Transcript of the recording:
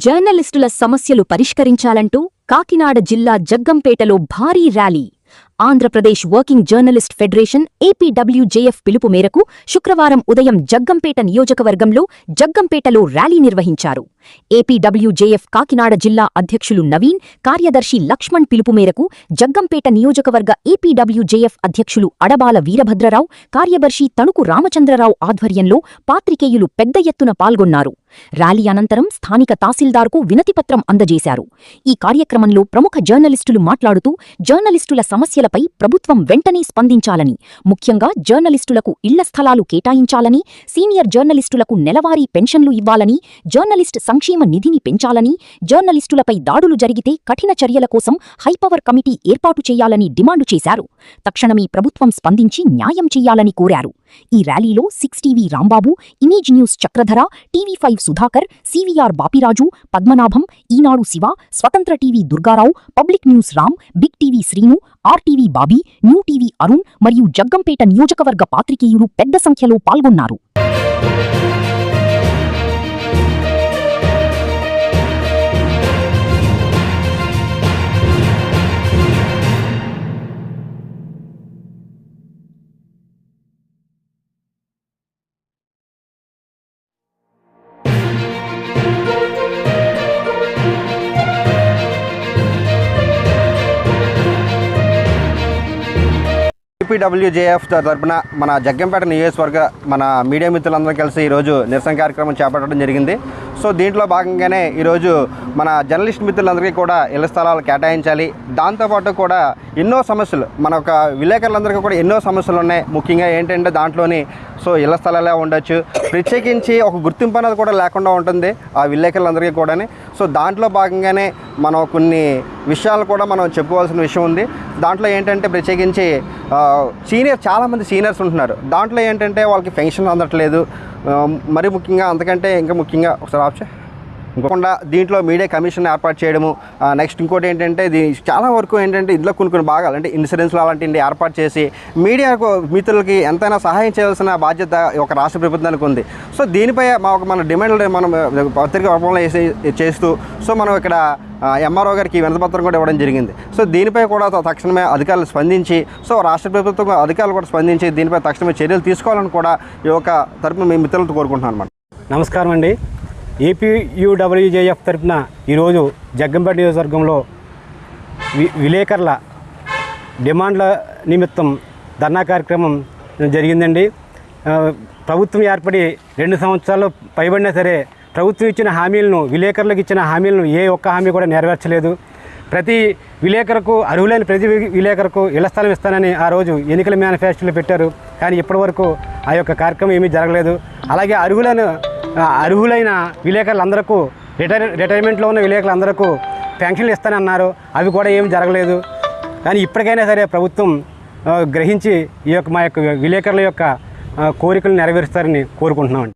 జర్నలిస్టుల సమస్యలు పరిష్కరించాలంటూ కాకినాడ జిల్లా జగ్గంపేటలో భారీ rally. Andhra Pradesh working journalist federation APWJF పిలుపు మేరకు శుక్రవారం ఉదయం జగ్గంపేట నియోజకవర్గంలో జగ్గంపేటలో ర్యాలీ నిర్వహించారు. ఏపీడబ్ల్యూజేఎఫ్ కాకినాడ జిల్లా అధ్యక్షులు నవీన్, కార్యదర్శి లక్ష్మణ్ పిలుపు మేరకు జగ్గంపేట నియోజకవర్గ ఏపీడబ్ల్యూజేఎఫ్ అధ్యక్షులు అడబాల వీరభద్రరావు, కార్యదర్శి తణుకు రామచంద్రరావు ఆధ్వర్యంలో పాత్రికేయులు పెద్ద ఎత్తున పాల్గొన్నారు. ర్యాలీ అనంతరం స్థానిక తహసీల్దార్కు వినతిపత్రం అందజేశారు. ఈ కార్యక్రమంలో ప్రముఖ జర్నలిస్టులు మాట్లాడుతూ జర్నలిస్టుల సమస్యలపై ప్రభుత్వం వెంటనే స్పందించాలని, ముఖ్యంగా జర్నలిస్టులకు ఇళ్ల స్థలాలు కేటాయించాలని, సీనియర్ జర్నలిస్టులకు నెలవారీ పెన్షన్లు ఇవ్వాలని, జర్నలిస్ట్ సంక్షేమ నిధిని పెంచాలని, జర్నలిస్టులపై దాడులు జరిగితే కఠిన చర్యల కోసం హైపవర్ కమిటీ ఏర్పాటు చేయాలని డిమాండు చేశారు. తక్షణమే ప్రభుత్వం స్పందించి న్యాయం చెయ్యాలని కోరారు. ఈ ర్యాలీలో 6 TV Rambabu, image news Chakradhara, TV five Sudhakar, CVR Bapiraju, Padmanabham, Eenadu Siva, Swatantra TV Durgarao, public news Ram, big TV Srinu, RTV Bobby, new TV Arun మరియు జగ్గంపేట నియోజకవర్గ పాత్రికేయులు పెద్ద సంఖ్యలో పాల్గొన్నారు. ఏపీడబ్ల్యూజేఎఫ్ తరపున మన జగ్గంపేట నియోజకవర్గ మన మీడియా మిత్రులందరూ కలిసి ఈరోజు నిరసన కార్యక్రమం చేపట్టడం జరిగింది. సో దీంట్లో భాగంగానే ఈరోజు మన జర్నలిస్ట్ మిత్రులందరికీ కూడా ఇళ్ల స్థలాలు కేటాయించాలి. దాంతోపాటు కూడా ఎన్నో సమస్యలు, మన ఒక విలేకరులందరికీ కూడా ఎన్నో సమస్యలు ఉన్నాయి. ముఖ్యంగా ఏంటంటే దాంట్లోని సో ఇళ్ల స్థలాలే ఉండొచ్చు, ప్రత్యేకించి ఒక గుర్తింపు అనేది కూడా లేకుండా ఉంటుంది ఆ విలేకరులందరికీ కూడా. సో దాంట్లో భాగంగానే మనం కొన్ని విషయాలు కూడా మనం చెప్పుకోవాల్సిన విషయం ఉంది. దాంట్లో ఏంటంటే ప్రత్యేకించి చాలామంది సీనియర్స్ ఉంటున్నారు. దాంట్లో ఏంటంటే వాళ్ళకి పెన్షన్ అందట్లేదు. మరి ముఖ్యంగా అంతకంటే ఇంకా ముఖ్యంగా ఒకసారి ఆప్షన్ ఇంకోకుండా దీంట్లో మీడియా కమిషన్ ఏర్పాటు చేయడము. నెక్స్ట్ ఇంకోటి ఏంటంటే చాలా వరకు ఏంటంటే ఇందులో కొన్ని భాగాలు అంటే ఇన్సూరెన్స్లు అలాంటివి ఏర్పాటు చేసి మీడియాకు మిత్రులకి ఎంతైనా సహాయం చేయాల్సిన బాధ్యత ఒక రాష్ట్ర ప్రభుత్వానికి ఉంది. సో దీనిపై మన డిమాండ్లు మనం పత్రిక రూపంలో చేస్తూ సో మనం ఇక్కడ ఎంఆర్ఓ గారికి వినతిపత్రం కూడా ఇవ్వడం జరిగింది. సో దీనిపై కూడా తక్షణమే అధికారులు స్పందించి, సో రాష్ట్ర ప్రభుత్వం అధికారులు కూడా స్పందించి దీనిపై తక్షణమే చర్యలు తీసుకోవాలని కూడా ఈ యొక్క తరపున మీ మిత్రులతో కోరుకుంటున్నాను అన్నమాట. నమస్కారం అండి. ఏపీయూడబ్ల్యూజేఎఫ్ తరపున ఈరోజు జగ్గంపేట నియోజకవర్గంలో విలేకరుల డిమాండ్ల నిమిత్తం ధర్నా కార్యక్రమం జరిగిందండి. ప్రభుత్వం ఏర్పడి 2 సంవత్సరాలు పైబడినా సరే ప్రభుత్వం ఇచ్చిన హామీలను, విలేకరులకు ఇచ్చిన హామీలను ఏ ఒక్క హామీ కూడా నెరవేర్చలేదు. ప్రతి విలేకరుకు, అర్హులైన ప్రతి విలేకరుకు ఇళ్ల స్థలం ఇస్తానని ఆ రోజు ఎన్నికల మేనిఫెస్టోలో పెట్టారు. కానీ ఇప్పటివరకు ఆ యొక్క కార్యక్రమం ఏమీ జరగలేదు. అలాగే అర్హులైన విలేకరులందరికీ, రిటైర్మెంట్లో ఉన్న విలేకరులందరికీ పెన్షన్లు ఇస్తానన్నారు. అవి కూడా ఏమి జరగలేదు. కానీ ఇప్పటికైనా సరే ప్రభుత్వం గ్రహించి ఈ యొక్క మా యొక్క విలేకరుల యొక్క కోరికలు నెరవేరుస్తారని కోరుకుంటున్నామండి.